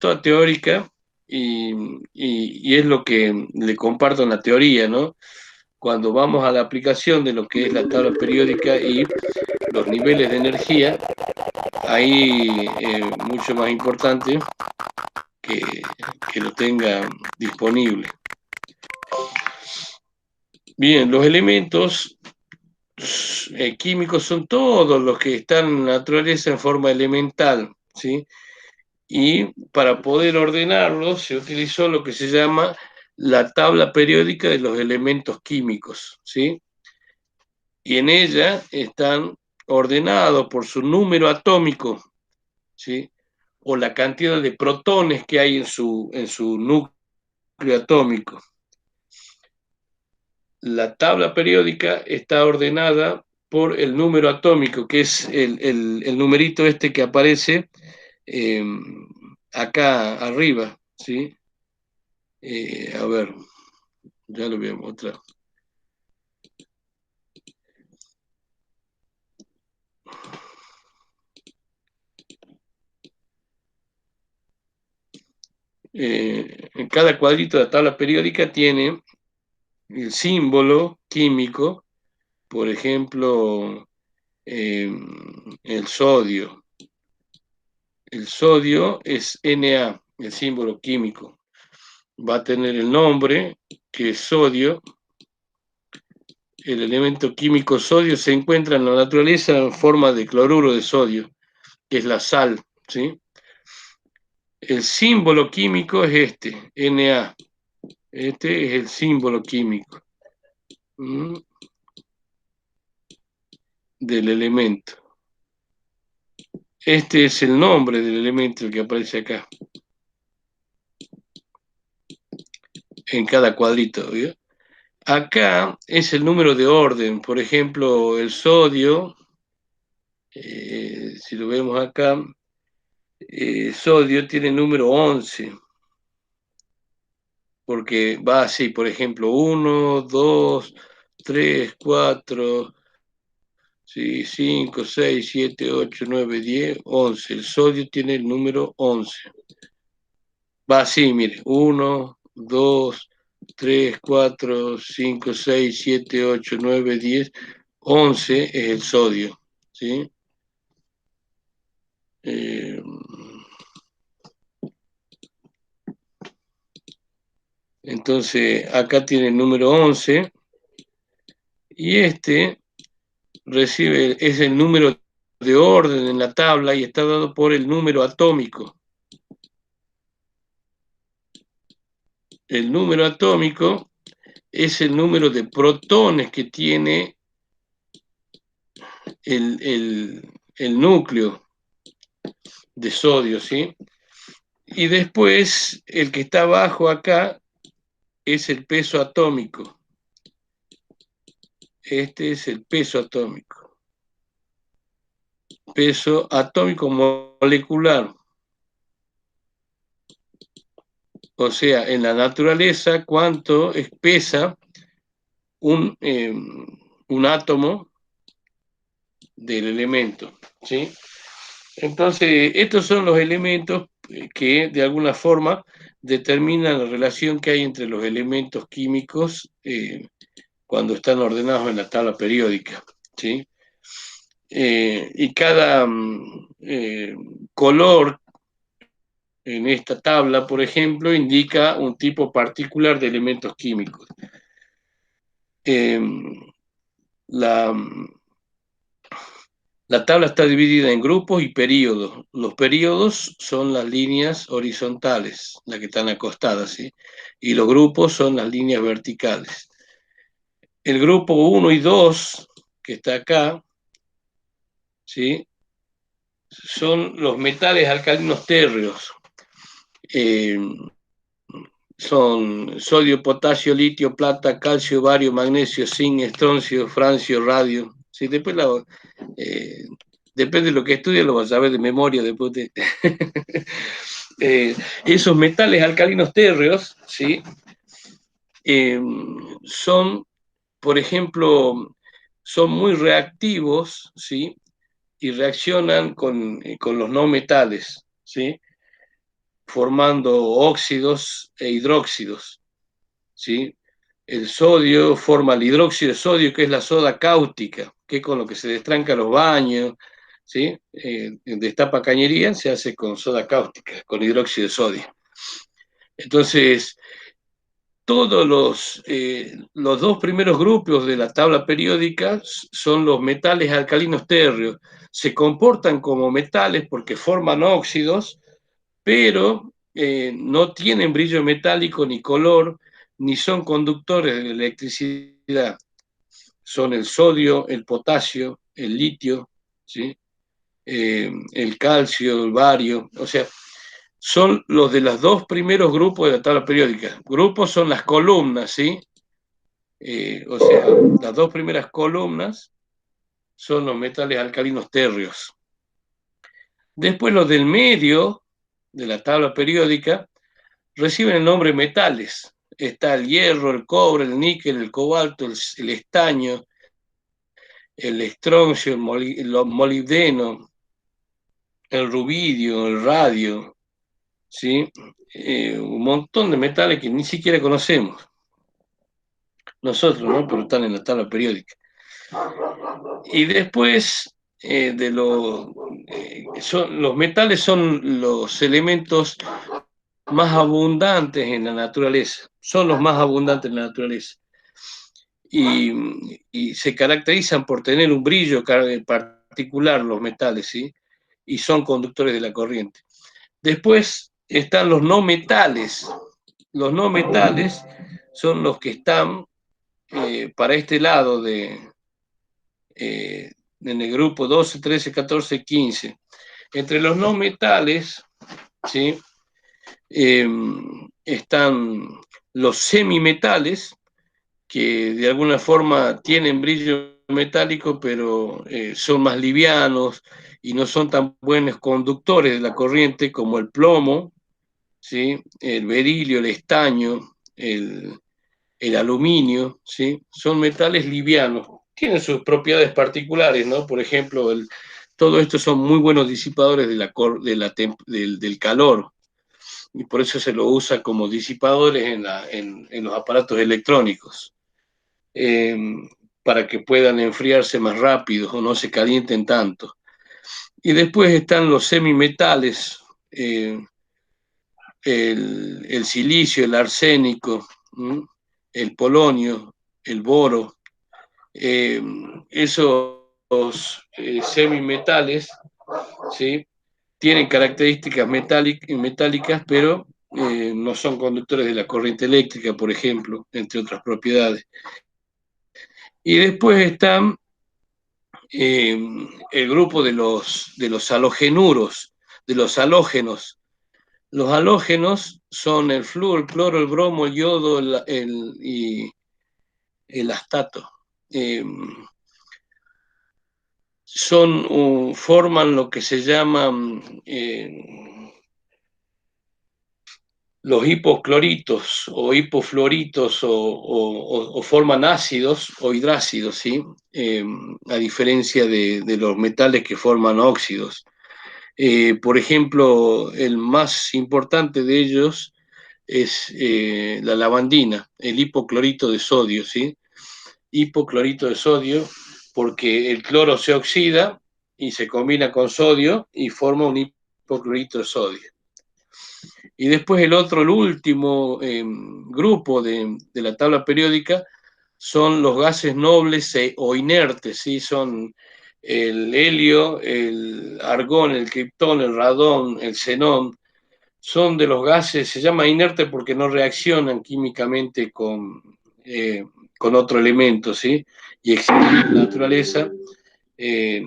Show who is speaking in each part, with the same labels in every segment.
Speaker 1: toda teórica y es lo que le comparto en la teoría, ¿no? Cuando vamos a la aplicación de lo que es la tabla periódica y los niveles de energía, ahí mucho más importante que, que lo tenga disponible. Bien, los elementos químicos son todos los que están en la naturaleza en forma elemental, ¿sí? Y para poder ordenarlos se utilizó lo que se llama la tabla periódica de los elementos químicos, ¿sí? Y en ella están ordenados por su número atómico, ¿sí? O la cantidad de protones que hay en su núcleo atómico. La tabla periódica está ordenada por el número atómico, que es el numerito este que aparece eh, acá arriba, ¿sí? A ver, ya lo voy a mostrar. En cada cuadrito de la tabla periódica tiene el símbolo químico, por ejemplo, eh, el sodio. El sodio es Na, el símbolo químico. Va a tener el nombre, que es sodio. El elemento químico sodio se encuentra en la naturaleza en forma de cloruro de sodio, que es la sal, ¿sí? El símbolo químico es este, Na. Este es el símbolo químico del elemento. Este es el nombre del elemento el que aparece acá, en cada cuadrito, ¿vio? Acá es el número de orden, por ejemplo, el sodio, si lo vemos acá, sodio tiene el número 11, porque va así, por ejemplo, 1, 2, 3, 4, sí, 5, 6, 7, 8, 9, 10, 11. El sodio tiene el número 11. Va así, mire, 1, 2, 3, 4, 5, 6, 7, 8, 9, 10, 11 es el sodio, ¿sí? Eh, entonces, acá tiene el número 11 y este recibe, es el número de orden en la tabla y está dado por el número atómico. El número atómico es el número de protones que tiene el núcleo de sodio, ¿sí? Y después, el que está abajo acá es el peso atómico. Este es el peso atómico. Peso atómico molecular. O sea, en la naturaleza, cuánto pesa un átomo del elemento, ¿sí? Entonces, estos son los elementos que de alguna forma determinan la relación que hay entre los elementos químicos cuando están ordenados en la tabla periódica, ¿sí? Y cada color en esta tabla, por ejemplo, indica un tipo particular de elementos químicos. Eh, la, La tabla está dividida en grupos y períodos. Los períodos son las líneas horizontales, las que están acostadas, ¿sí? Y los grupos son las líneas verticales. El grupo 1 y 2, que está acá, ¿sí? Son los metales alcalinos térreos. Eh, son sodio, potasio, litio, plata, calcio, bario, magnesio, zinc, estroncio, francio, radio. Sí, después eh, depende de lo que estudies, lo vas a ver de memoria después de... esos metales alcalinos térreos, ¿sí? Eh, son, por ejemplo, son muy reactivos, ¿sí? Y reaccionan con los no metales, ¿sí? formando óxidos e hidróxidos, ¿sí? El sodio forma el hidróxido de sodio, que es la soda cáustica, que es con lo que se destranca los baños, ¿sí? Destapa cañería, se hace con soda cáustica, con hidróxido de sodio. Entonces, todos los dos primeros grupos de la tabla periódica son los metales alcalinos térreos. Se comportan como metales porque forman óxidos, pero no tienen brillo metálico ni color, ni son conductores de electricidad. Son el sodio, el potasio, el litio, ¿sí? El calcio, el bario, o sea, son los de los dos primeros grupos de la tabla periódica. Grupos son las columnas, ¿sí? O sea, las dos primeras columnas son los metales alcalinos térreos. Después los del medio de la tabla periódica reciben el nombre metales. Está el hierro, el cobre, el níquel, el cobalto, el estaño, el estroncio, el molibdeno, el rubidio, el radio, ¿sí? Un montón de metales que ni siquiera conocemos nosotros, ¿no? Pero están en la tabla periódica. Y después los metales son los elementos más abundantes en la naturaleza, son los más abundantes en la naturaleza. Y se caracterizan por tener un brillo particular los metales, ¿sí? Y son conductores de la corriente. Después están los no metales. Los no metales son los que están para este lado en el grupo 12, 13, 14, 15. Entre los no metales, ¿sí? eh, están los semimetales, que de alguna forma tienen brillo metálico, pero son más livianos y no son tan buenos conductores de la corriente como el plomo, ¿sí? El berilio, el estaño, el aluminio, ¿sí? Son metales livianos. Tienen sus propiedades particulares, ¿no? Por ejemplo, todo esto son muy buenos disipadores del calor, y por eso se lo usa como disipadores en los aparatos electrónicos, eh, para que puedan enfriarse más rápido o no se calienten tanto. Y después están los semimetales, eh, el silicio, el arsénico, el polonio, el boro. Eh, esos semimetales, ¿sí? Tienen características metálicas, pero no son conductores de la corriente eléctrica, por ejemplo, entre otras propiedades. Y después están eh, el grupo de los halogenuros, de los halógenos. Los halógenos son el flúor, el cloro, el bromo, el yodo y el astato. Eh, forman lo que se llaman los hipocloritos o hipofluoritos o forman ácidos o hidrácidos, ¿sí? A diferencia de los metales que forman óxidos. Por ejemplo, el más importante de ellos es la lavandina, el hipoclorito de sodio, ¿sí? Hipoclorito de sodio, porque el cloro se oxida y se combina con sodio y forma un hipoclorito de sodio. Y después el último grupo de la tabla periódica son los gases nobles o inertes, ¿sí? Son el helio, el argón, el criptón, el radón, el xenón. Son de los gases, se llama inerte porque no reaccionan químicamente con otro elemento, ¿sí? Y existen en la naturaleza eh,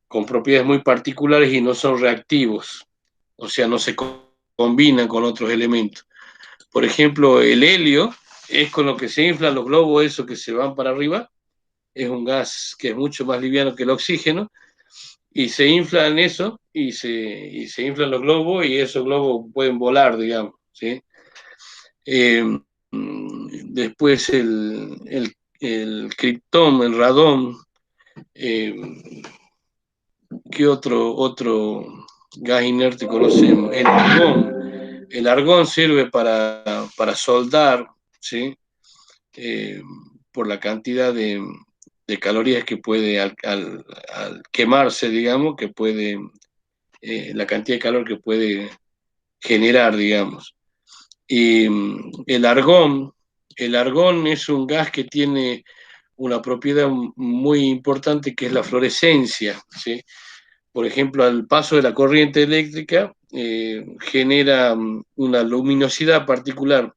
Speaker 1: con propiedades muy particulares y no son reactivos, o sea, no se combinan con otros elementos. Por ejemplo, el helio es con lo que se inflan los globos, esos que se van para arriba, es un gas que es mucho más liviano que el oxígeno, y se inflan eso, y se inflan los globos, y esos globos pueden volar, digamos, ¿sí? Eh, Después el criptón, el radón, eh, ¿qué otro gas inerte conocemos? El argón. El argón sirve para soldar, ¿sí? Eh, por la cantidad de calorías que puede al quemarse, digamos, que puede, la cantidad de calor que puede generar, digamos. Y el argón es un gas que tiene una propiedad muy importante que es la fluorescencia, ¿sí? Por ejemplo, al paso de la corriente eléctrica genera una luminosidad particular.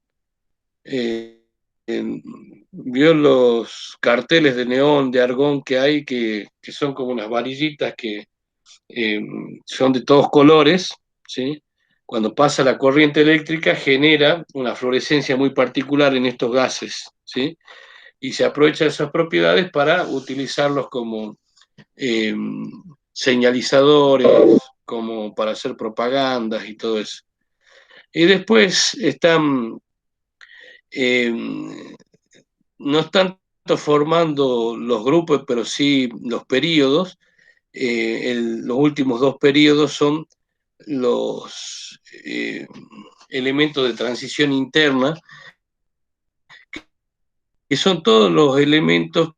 Speaker 1: Eh, en- ¿Vio los carteles de neón, de argón que hay, que son como unas varillitas que eh, son de todos colores, ¿sí? Cuando pasa la corriente eléctrica genera una fluorescencia muy particular en estos gases, ¿sí? Y se aprovecha esas propiedades para utilizarlos como eh, señalizadores, como para hacer propagandas y todo eso. Y después están, eh, no están formando los grupos, pero sí los períodos. Los últimos dos períodos son los elementos de transición interna, que son todos los elementos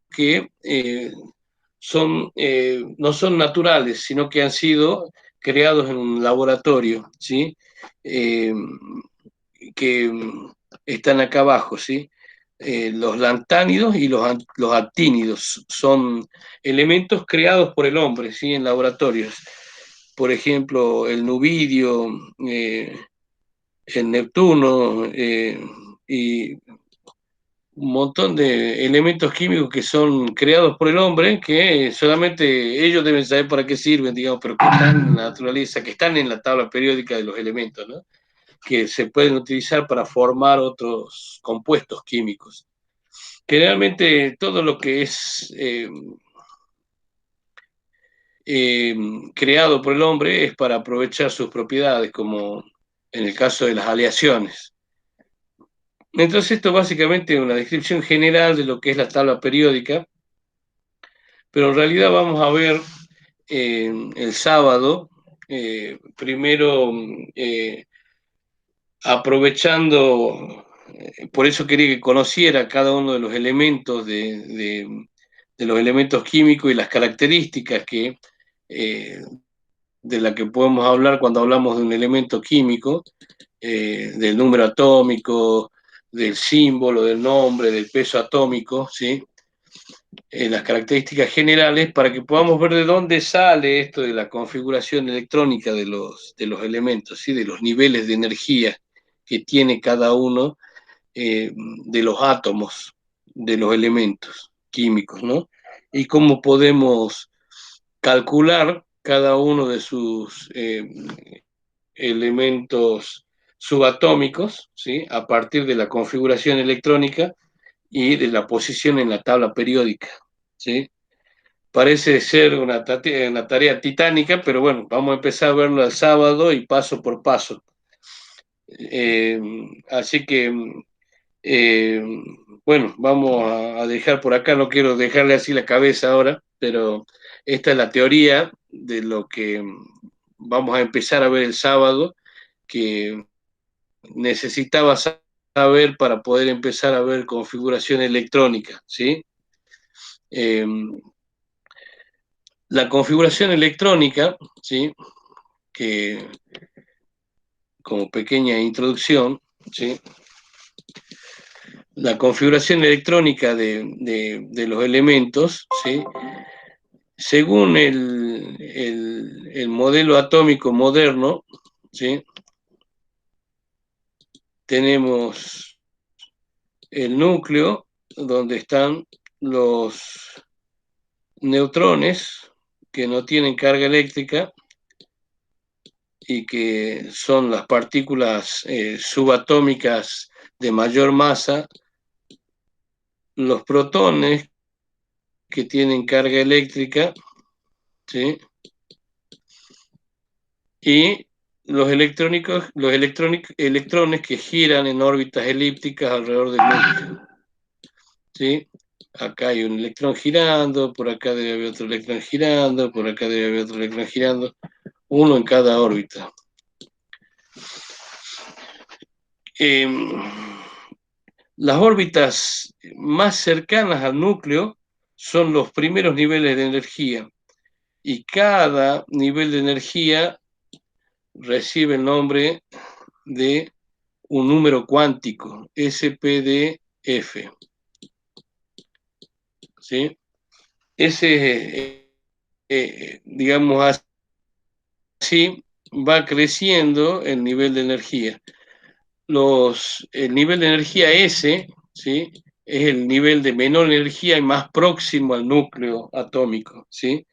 Speaker 1: que no son naturales, sino que han sido creados en un laboratorio, ¿sí? Eh, que están acá abajo, ¿sí? Los lantánidos y los actínidos son elementos creados por el hombre, ¿sí? En laboratorios. Por ejemplo, el nubidio, el neptuno y un montón de elementos químicos que son creados por el hombre, que solamente ellos deben saber para qué sirven, digamos, pero que están en la naturaleza, que están en la tabla periódica de los elementos, ¿no? Que se pueden utilizar para formar otros compuestos químicos. Generalmente todo lo que es eh, creado por el hombre es para aprovechar sus propiedades, como en el caso de las aleaciones. Entonces esto básicamente es una descripción general de lo que es la tabla periódica, pero en realidad vamos a ver el sábado, primero aprovechando, por eso quería que conociera cada uno de los elementos de los elementos químicos y las características de la que podemos hablar cuando hablamos de un elemento químico, del número atómico, del símbolo, del nombre, del peso atómico, ¿sí? Las características generales para que podamos ver de dónde sale esto de la configuración electrónica de los elementos, ¿sí? De los niveles de energía que tiene cada uno de los átomos, de los elementos químicos, ¿no? Y cómo podemos calcular cada uno de sus elementos subatómicos, ¿sí? A partir de la configuración electrónica y de la posición en la tabla periódica, ¿sí? Parece ser una tarea titánica, pero bueno, vamos a empezar a verlo el sábado y paso por paso. Eh, Así que, eh, bueno, vamos a dejar por acá, no quiero dejarle así la cabeza ahora, pero esta es la teoría de lo que vamos a empezar a ver el sábado, que necesitaba saber para poder empezar a ver configuración electrónica, ¿sí? Eh, la configuración electrónica, ¿sí? Que como pequeña introducción, ¿sí? La configuración electrónica de los elementos, ¿sí? Según el modelo atómico moderno, ¿sí? Tenemos el núcleo donde están los neutrones que no tienen carga eléctrica y que son las partículas subatómicas de mayor masa, los protones que tienen carga eléctrica, ¿sí? Y electrones que giran en órbitas elípticas alrededor del núcleo, ¿sí? Acá hay un electrón girando, por acá debe haber otro electrón girando, por acá debe haber otro electrón girando, uno en cada órbita. Eh, las órbitas más cercanas al núcleo son los primeros niveles de energía y cada nivel de energía recibe el nombre de un número cuántico, SPDF, ¿sí? Ese, digamos así, va creciendo el nivel de energía. El nivel de energía S, ¿sí? Es el nivel de menor energía y más próximo al núcleo atómico, ¿sí?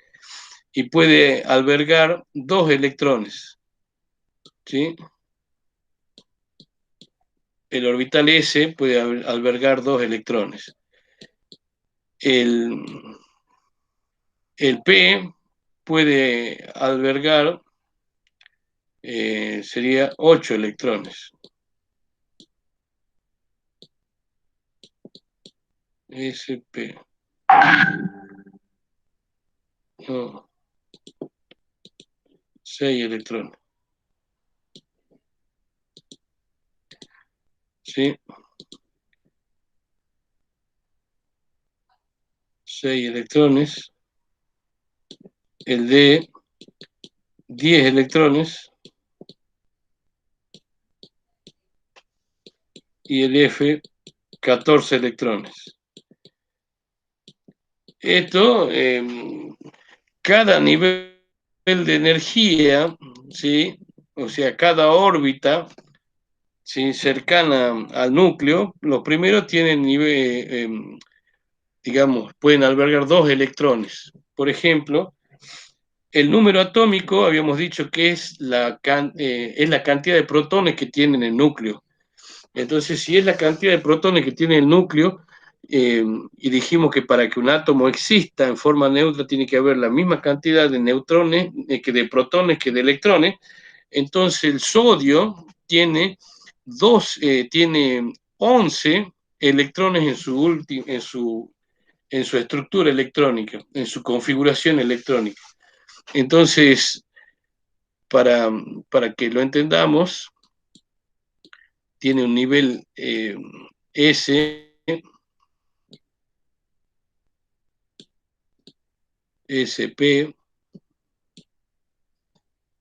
Speaker 1: Y puede albergar dos electrones, ¿sí? El orbital S puede albergar dos electrones. El, el P puede albergar, sería 8 electrones. SP. No, 6 electrones. ¿Sí? 6 electrones. El D, 10 electrones. Y el F, 14 electrones. Esto, cada nivel de energía, ¿sí? O sea, cada órbita, ¿sí? Cercana al núcleo, los primeros tienen nivel, digamos, pueden albergar dos electrones. Por ejemplo, el número atómico, habíamos dicho que es la cantidad de protones que tiene en el núcleo. Entonces, si es la cantidad de protones que tiene el núcleo, y dijimos que para que un átomo exista en forma neutra tiene que haber la misma cantidad de neutrones, que de protones que de electrones, entonces el sodio tiene 11 electrones en su estructura electrónica, en su configuración electrónica. Entonces, para, para que lo entendamos, tiene un nivel S, SP,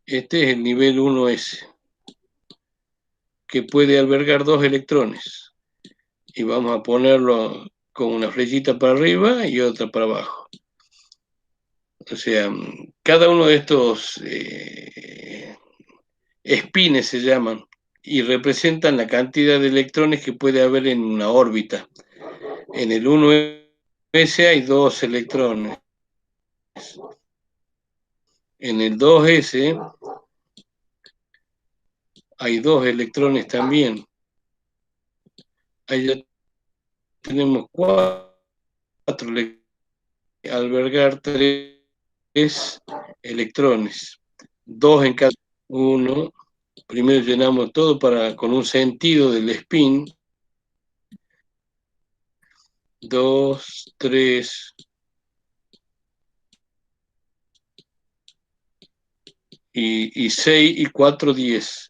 Speaker 1: este es el nivel 1S, que puede albergar dos electrones. Y vamos a ponerlo con una flechita para arriba y otra para abajo. O sea, cada uno de estos espines se llaman y representan la cantidad de electrones que puede haber en una órbita. En el 1S hay dos electrones. En el 2S hay dos electrones también. Ahí ya tenemos cuatro, albergar tres electrones, dos en cada uno. Primero llenamos todo con un sentido del spin. Dos, tres y seis y cuatro, 10.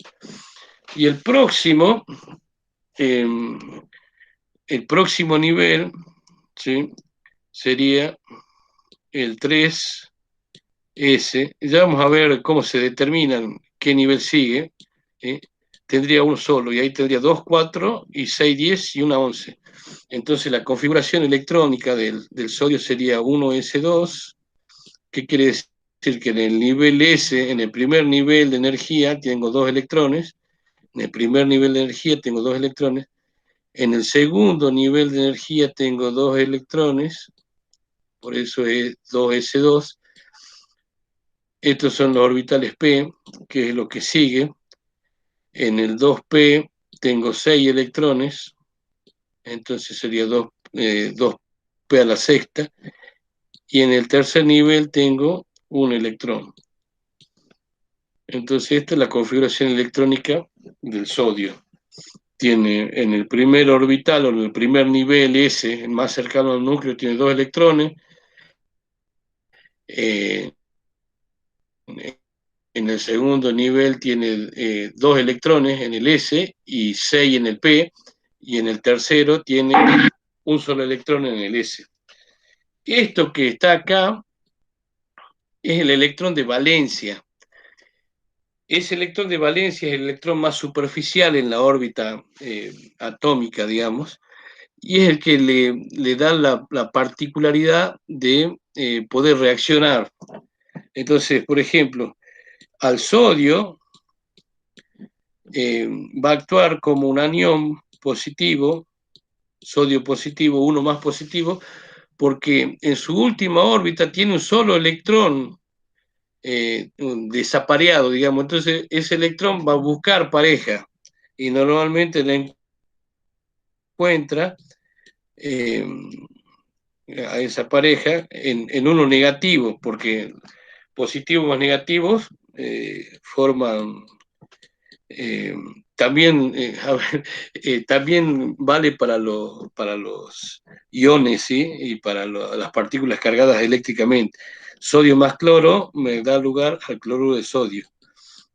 Speaker 1: Y eh, el próximo nivel, ¿sí? Sería el 3S. Ya vamos a ver cómo se determinan qué nivel sigue. ¿Sí? Tendría uno solo, y ahí tendría 2 4 y 6 10 y una 11. Entonces la configuración electrónica del sodio sería 1S2. ¿Qué quiere decir? Que en el nivel S, en el primer nivel de energía, tengo dos electrones. En el primer nivel de energía tengo dos electrones. En el segundo nivel de energía tengo dos electrones, por eso es 2S2. Estos son los orbitales P, que es lo que sigue. En el 2P tengo 6 electrones, entonces sería 2P a la sexta. Y en el tercer nivel tengo un electrón. Entonces esta es la configuración electrónica del sodio. Tiene en el primer orbital o en el primer nivel S, el más cercano al núcleo, tiene dos electrones. En En el segundo nivel tiene 2 electrones en el S y 6 en el P, y en el tercero tiene un solo electrón en el S. Esto que está acá es el electrón de valencia. Ese electrón de valencia es el electrón más superficial en la órbita atómica, digamos, y es el que le da la particularidad de poder reaccionar. Entonces, por ejemplo, al sodio va a actuar como un anión positivo, sodio positivo, uno más positivo, porque en su última órbita tiene un solo electrón desapareado, digamos. Entonces, ese electrón va a buscar pareja y normalmente la encuentra eh, a esa pareja en uno negativo, porque positivos más negativos forman eh, también, a ver, también vale para los iones, ¿sí? Y para las partículas cargadas eléctricamente. Sodio más cloro me da lugar al cloruro de sodio.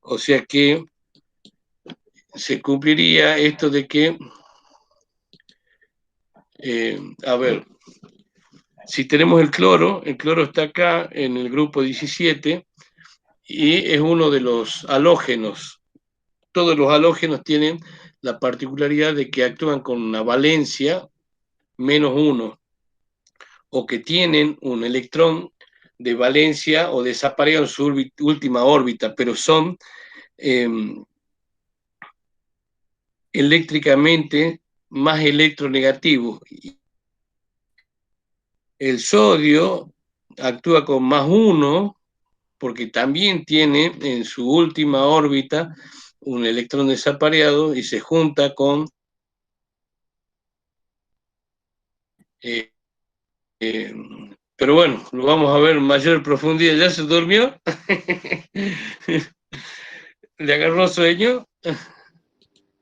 Speaker 1: O sea que se cumpliría esto de que, a ver, si tenemos el cloro está acá en el grupo 17 y es uno de los halógenos. Todos los halógenos tienen la particularidad de que actúan con una valencia -1 o que tienen un electrón de valencia o desaparegan en su última órbita, pero son eh, eléctricamente más electronegativos. El sodio actúa con +1 porque también tiene en su última órbita un electrón desapareado y se junta con eh, eh, pero bueno, lo vamos a ver en mayor profundidad. ¿Ya se durmió? ¿Le agarró sueño?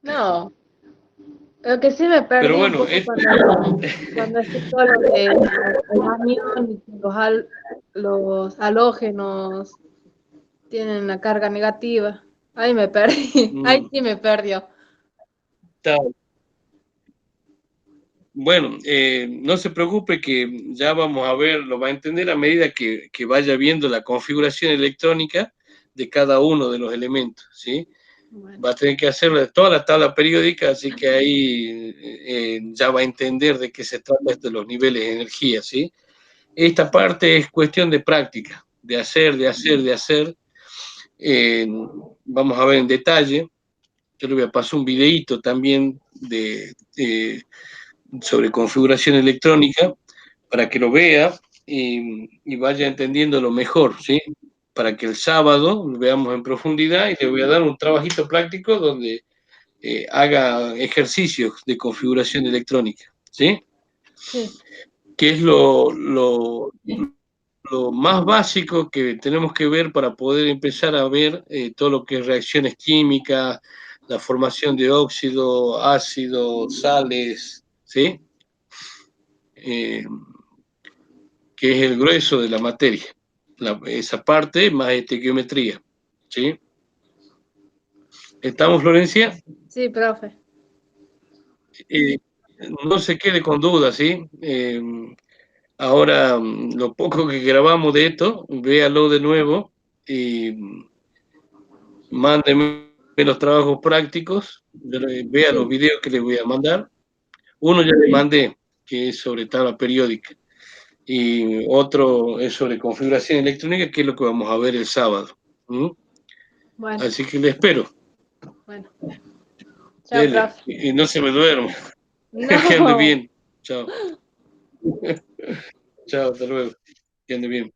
Speaker 2: No, lo que sí me
Speaker 1: Pero
Speaker 2: perdí un
Speaker 1: bueno,
Speaker 2: poco cuando explicó lo de el anión y que los halógenos tienen la carga negativa. Ahí me perdí, ahí sí me perdió.
Speaker 1: está, bueno, no se preocupe que ya vamos a ver, lo va a entender a medida que vaya viendo la configuración electrónica de cada uno de los elementos, ¿sí?
Speaker 2: Bueno,
Speaker 1: Va a tener que hacer toda la tabla periódica, así que ahí ya va a entender de qué se trata esto de los niveles de energía, ¿sí? Esta parte es cuestión de práctica, de hacer, de hacer, de hacer. Eh, Vamos a ver en detalle. Yo le voy a pasar un videíto también sobre configuración electrónica para que lo vea y vaya entendiendo lo mejor, ¿sí? Para que el sábado lo veamos en profundidad y le voy a dar un trabajito práctico donde haga ejercicios de configuración electrónica, ¿sí?
Speaker 2: sí,
Speaker 1: Que es lo más básico que tenemos que ver para poder empezar a ver todo lo que es reacciones químicas, la formación de óxido, ácido, sales, ¿sí? Eh, que es el grueso de la materia, esa parte más estequiometría, ¿sí? ¿Estamos, Florencia?
Speaker 2: sí, profe.
Speaker 1: Eh, no se quede con dudas, ¿sí? Ahora, lo poco que grabamos de esto, véalo de nuevo y mándeme los trabajos prácticos, vea los
Speaker 2: Sí,
Speaker 1: videos que les voy a mandar. Uno ya le mandé, que es sobre tabla periódica, y otro es sobre configuración electrónica, que es lo que vamos a ver el sábado. ¿Mm?
Speaker 2: bueno,
Speaker 1: Así que le espero.
Speaker 2: bueno. Chao,
Speaker 1: Dele,
Speaker 2: profe.
Speaker 1: y no se me duerma. Que ande
Speaker 2: No.
Speaker 1: bien. Chao. Chao, hasta luego. Que ande bien.